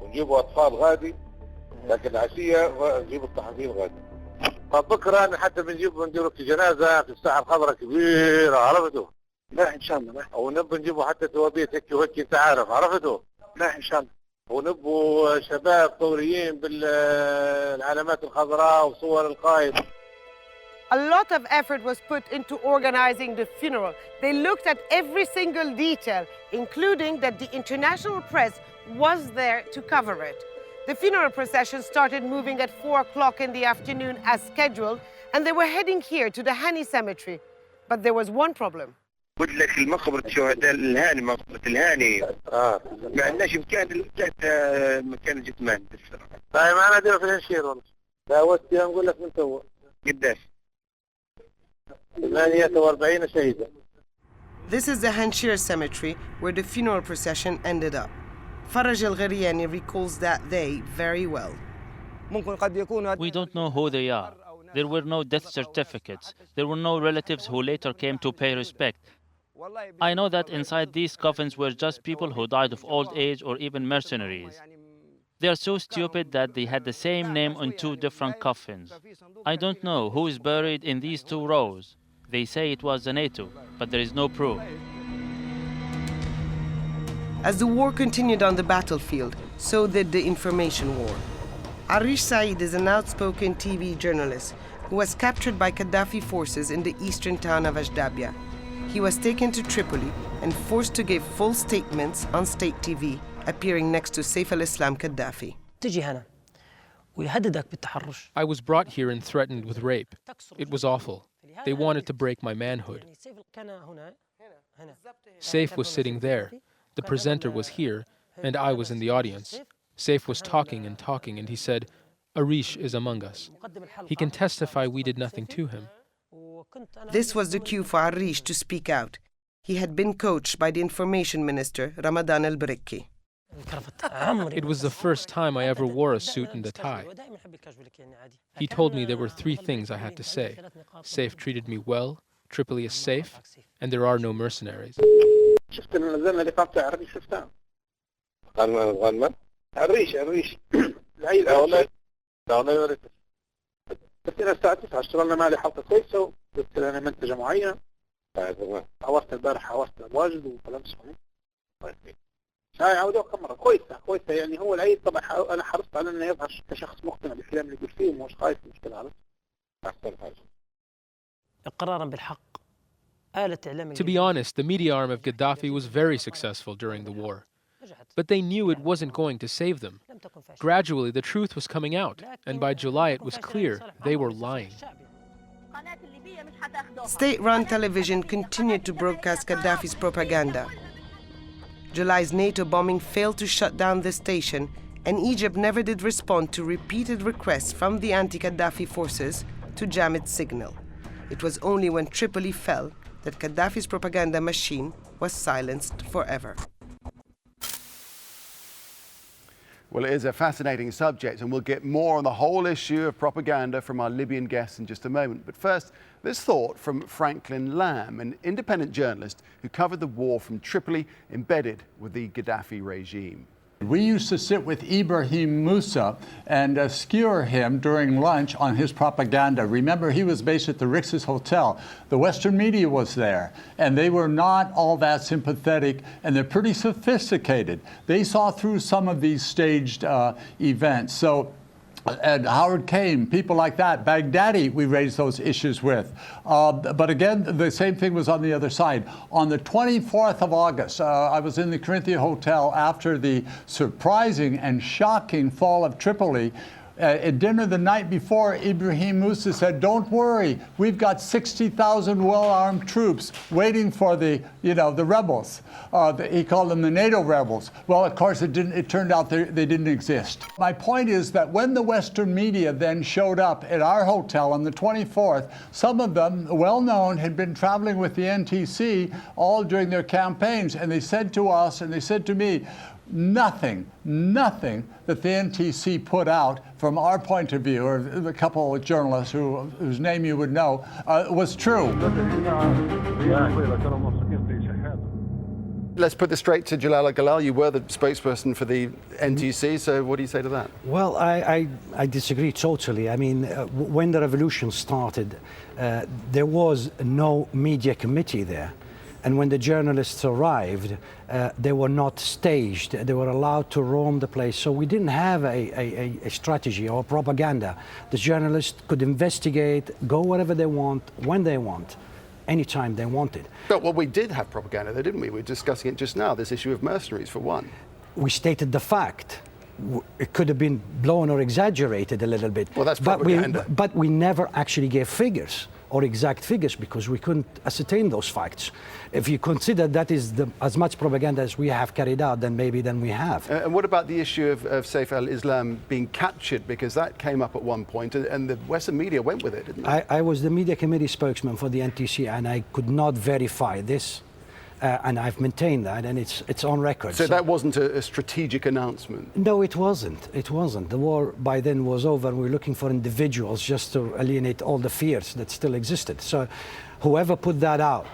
Speaker 5: ونجيبوا أطفال غادي، لكن العشية نجيبوا الصحفيين غادي. بكرة أنا حتى بنديروا في جنازة في الساحة الخضراء كبيرة، عرفتوا؟ لا إن شاء الله. لا. ونبوا نجيبوا حتى توابيت هيك وهيك أنت عارف، عرفتوا؟ لا إن شاء الله. ونبوا شباب ثوريين بالعلامات الخضراء وصور القائد.
Speaker 6: A lot of effort was put into organizing the funeral. They looked at every single detail, including that the international press was there to cover it. The funeral procession started moving at 4 o'clock in the afternoon as scheduled, and they were heading here to the Hani Cemetery. But there was one problem.
Speaker 5: قلت لك المقبرة الشهداء الهاني، مقبرة الهاني ما عندناش مكان الجثمان. طيب أنا أدير في الهنشير والله. لا ودي أقول لك من تو قداش. 48 شهيدا.
Speaker 6: This is the Hanshir Cemetery where the funeral procession ended up. Faraj al-Ghariyani recalls that day very well.
Speaker 21: We don't know who they are. There were no death certificates. There were no relatives who later came to pay respect. I know that inside these coffins were just people who died of old age or even mercenaries. They are so stupid that they had the same name on 2 different coffins. I don't know who is buried in these 2 rows. They say it was a NATO, but there is no proof.
Speaker 6: As the war continued on the battlefield, so did the information war. Arish Saeed is an outspoken TV journalist who was captured by Gaddafi forces in the eastern town of Ashdabia. He was taken to Tripoli and forced to give full statements on state TV, appearing next to Seif al-Islam Gaddafi.
Speaker 22: I was brought here and threatened with rape. It was awful. They wanted to break my manhood. Seif was sitting there. The presenter was here, and I was in the audience. Seif was talking, and he said, Arish is among us. He can testify we did nothing to him.
Speaker 6: This was the cue for Arish to speak out. He had been coached by the information minister, Ramadan al-Bariki.
Speaker 22: It was the first time I ever wore a suit and a tie. He told me there were 3 things I had to say. Seif treated me well, Tripoli is safe, and there are no mercenaries.
Speaker 5: شفت نزلنا اللقاء بتاع الريش شفتها. غنمة الريش العيلة والله. والله يوريك. بس أنا الساعة 9 اشتغلنا معي حلقة كويسة وقلت أنا منتجة معينة. حورت البارح حورت واجد وكلام صحيح. هاي عودوا كاميرا كويسة يعني هو العيد طبعا أنا حرصت على إنه يظهر كشخص مقتنع بالكلام اللي يقول فيه ومش خايف من المشكلة على. أحسن حاجة.
Speaker 2: إقرارا بالحق.
Speaker 22: To be honest, the media arm of Gaddafi was very successful during the war. But they knew it wasn't going to save them. Gradually, the truth was coming out, and by July it was clear they were lying.
Speaker 6: State-run television continued to broadcast Gaddafi's propaganda. July's NATO bombing failed to shut down the station, and Egypt never did respond to repeated requests from the anti-Gaddafi forces to jam its signal. It was only when Tripoli fell that Gaddafi's propaganda machine was silenced forever.
Speaker 1: Well, it is a fascinating subject, and we'll get more on the whole issue of propaganda from our Libyan guests in just a moment. But first, this thought from Franklin Lamb, an independent journalist who covered the war from Tripoli, embedded with the Gaddafi regime.
Speaker 19: We used to sit with Ibrahim Musa and skewer him during lunch on his propaganda. Remember, he was based at the Rix's Hotel. The Western media was there, and they were not all that sympathetic, and they're pretty sophisticated. They saw through some of these staged events. And Howard Kane, people like that. Baghdadi, we raised those issues with. But again, the same thing was on the other side. On the 24th of August, I was in the Corinthia Hotel after the surprising and shocking fall of Tripoli. At dinner the night before, Ibrahim Musa said, "Don't worry, we've got 60,000 well-armed troops waiting for the rebels." He called them the NATO rebels. Well, of course, it turned out they didn't exist. My point is that when the Western media then showed up at our hotel on the 24th, some of them, well-known, had been traveling with the NTC all during their campaigns, and they said to us, and they said to me, nothing that the NTC put out from our point of view, or a couple of journalists whose name you would know, was true.
Speaker 1: Let's put this straight to Jalal Galal. You were the spokesperson for the NTC, so what do you say to that?
Speaker 10: Well, I disagree totally. I mean, when the revolution started, there was no media committee there. And when the journalists arrived, they were not staged. They were allowed to roam the place. So we didn't have a strategy or propaganda. The journalists could investigate, go wherever they want, when they want, anytime they wanted.
Speaker 1: But well, we did have propaganda there, didn't we? We were discussing it just now, this issue of mercenaries, for one.
Speaker 10: We stated the fact. It could have been blown or exaggerated a little bit.
Speaker 1: Well, that's propaganda.
Speaker 10: But we never actually gave figures or exact figures because we couldn't ascertain those facts. If you consider that is as much propaganda as we have carried out, then maybe we have.
Speaker 1: And what about the issue of Seif al-Islam being captured? Because that came up at one point, and the Western media went with it, didn't they?
Speaker 10: I was the media committee spokesman for the NTC, and I could not verify this. And I've maintained that, and it's on record.
Speaker 1: So that wasn't a strategic announcement?
Speaker 10: No, it wasn't. It wasn't. The war by then was over. We were looking for individuals just to alienate all the fears that still existed. So whoever put that out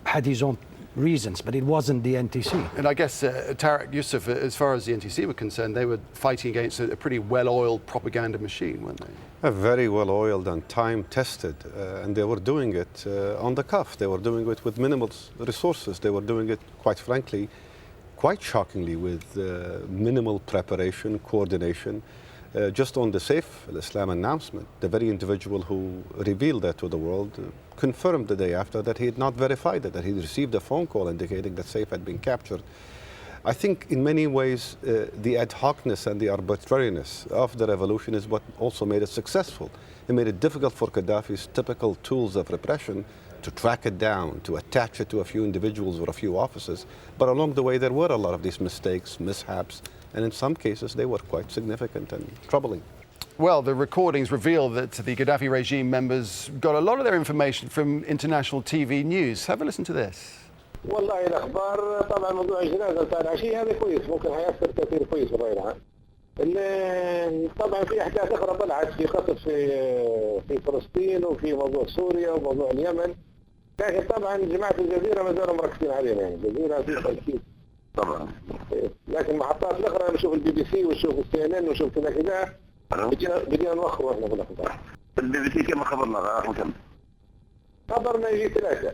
Speaker 10: had his own reasons, but it wasn't the NTC.
Speaker 1: And I guess Tariq Yusuf, as far as the NTC were concerned, they were fighting against a pretty well-oiled propaganda machine, weren't they?
Speaker 18: Very well-oiled and time-tested, and they were doing it on the cuff. They were doing it with minimal resources. They were doing it, quite frankly, quite shockingly, with minimal preparation, coordination. Just on the Seif al-Islam announcement, the very individual who revealed that to the world confirmed the day after that he had not verified it, that he received a phone call indicating that Seif had been captured. I think in many ways the ad hocness and the arbitrariness of the revolution is what also made it successful. It made it difficult for Gaddafi's typical tools of repression to track it down, to attach it to a few individuals or a few offices. But along the way there were a lot of these mistakes, mishaps, and in some cases they were quite significant and troubling.
Speaker 1: Well, the recordings reveal that the Gaddafi regime members got a lot of their information from international TV news. Have a listen to this.
Speaker 14: والله الاخبار طبعا موضوع الجنازه بتاع العشيه هذا كويس ممكن هيأثر تاثير كويس بالراي العام. طبعا في احداث اخرى طلعت في قصف في فلسطين وفي موضوع سوريا وموضوع اليمن، لكن طبعا جماعه الجزيره ما زالوا مركزين علينا يعني الجزيره في تركيز طبعا. لكن المحطات الاخرى نشوف البي بي سي ونشوف السي ان ان ونشوف كذا بدينا نوخر احنا بالاخبار. البي بي سي كم خبرنا كم؟ خبرنا يجي 3.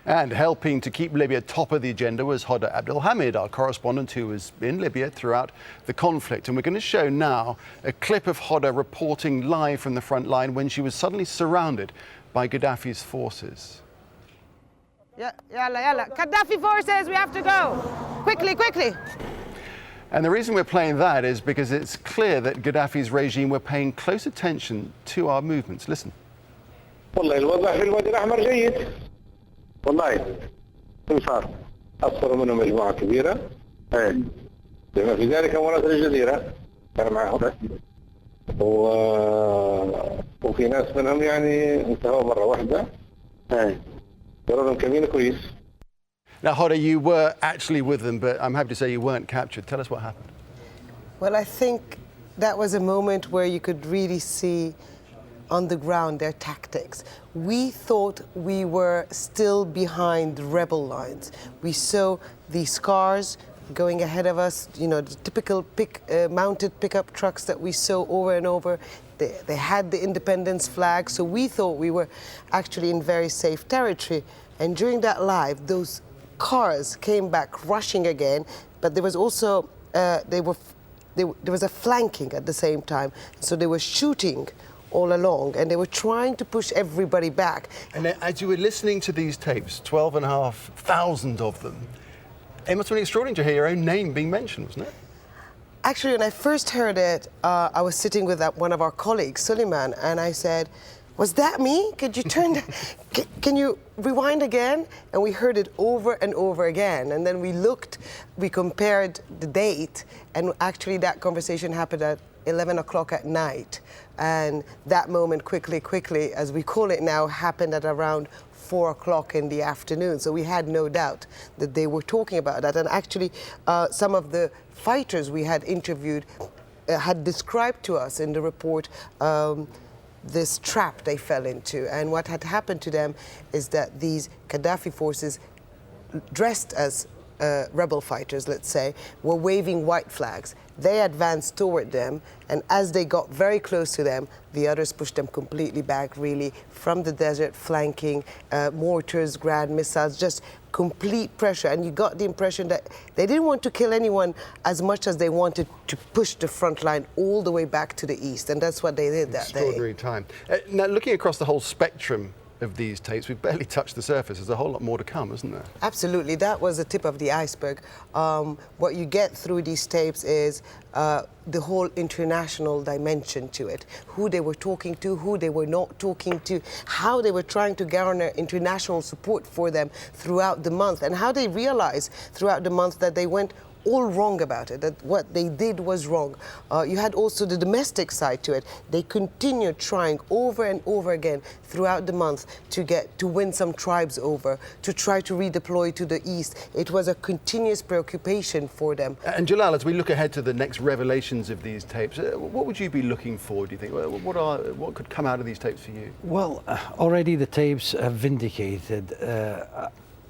Speaker 1: And helping to keep Libya top of the agenda was Hoda Abdelhamid, our correspondent who was in Libya throughout the conflict. And we're going to show now a clip of Hoda reporting live from the front line when she was suddenly surrounded by Gaddafi's forces.
Speaker 6: Yalla. Gaddafi forces, we have to go. Quickly.
Speaker 1: And the reason we're playing that is because it's clear that Gaddafi's regime were paying close attention to our movements. Listen.
Speaker 14: والله الوضع في الوادي الأحمر جيد والله صار أصفر منهم مجموعة كبيرة بما في ذلك مراسل الجزيرة كان معهم وفي ناس منهم يعني انتهوا مرة واحدة قالوا لهم كمين كويس.
Speaker 1: Now Hoda, you were actually with them, but I'm happy to say you weren't captured. Tell us what happened.
Speaker 6: Well, I think that was a moment where you could really see on the ground their tactics. We thought we were still behind rebel lines. We saw these cars going ahead of us, the typical mounted pickup trucks that we saw over and over. They had the independence flag, so we thought we were actually in very safe territory. And during that live, those cars came back rushing again, but there was also, there was a flanking at the same time. So they were shooting all along, and they were trying to push everybody back.
Speaker 1: And as you were listening to these tapes, 12,500 of them, it must have been extraordinary to hear your own name being mentioned, wasn't it?
Speaker 6: Actually, when I first heard it, I was sitting with one of our colleagues, Suleiman, and I said, was that me? Could you can you rewind again? And we heard it over and over again. And then we compared the date, and actually that conversation happened at 11 o'clock at night. And that moment quickly, as we call it now, happened at around 4 o'clock in the afternoon. So we had no doubt that they were talking about that. And actually, some of the fighters we had interviewed had described to us in the report this trap they fell into. And what had happened to them is that these Gaddafi forces, dressed as rebel fighters, let's say, were waving white flags. They advanced toward them, and as they got very close to them, the others pushed them completely back, really, from the desert, flanking, mortars, Grad missiles, just complete pressure. And you got the impression that they didn't want to kill anyone as much as they wanted to push the front line all the way back to the east, and that's what they did that day.
Speaker 1: Extraordinary time. Now, looking across the whole spectrum of these tapes, we've barely touched the surface. There's a whole lot more to come, isn't there?
Speaker 6: Absolutely. That was the tip of the iceberg. What you get through these tapes is the whole international dimension to it. Who they were talking to, who they were not talking to, how they were trying to garner international support for them throughout the month, and how they realized throughout the month that they went all wrong about it, that what they did was wrong. You had also the domestic side to it. They continued trying over and over again throughout the month to win some tribes over, to try to redeploy to the east. It was a continuous preoccupation for them.
Speaker 1: And Jalal, as we look ahead to the next revelations of these tapes, what would you be looking for, do you think? What could come out of these tapes for you?
Speaker 10: Well, already the tapes have vindicated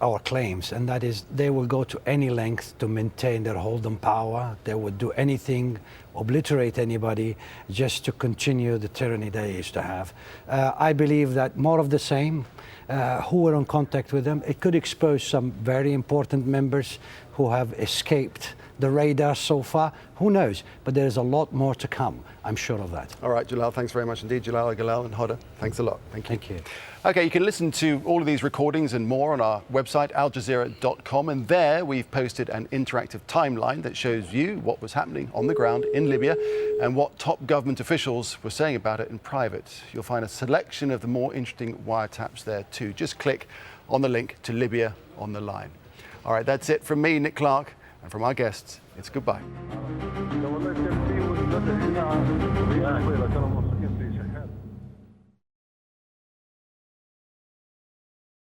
Speaker 10: our claims, and that is they will go to any length to maintain their hold on power. They would do anything, obliterate anybody, just to continue the tyranny they used to have. I believe that more of the same, who were in contact with them, it could expose some very important members who have escaped the radar so far. Who knows? But there's a lot more to come. I'm sure of that.
Speaker 1: All right, Jalal, thanks very much indeed. Jalal, Galal and Hoda, thanks a lot. Thank you.
Speaker 10: Thank you.
Speaker 1: OK, you can listen to all of these recordings and more on our website, aljazeera.com. And there we've posted an interactive timeline that shows you what was happening on the ground in Libya and what top government officials were saying about it in private. You'll find a selection of the more interesting wiretaps there too. Just click on the link to Libya on the Line. All right, that's it from me, Nick Clark, and from our guests. It's goodbye.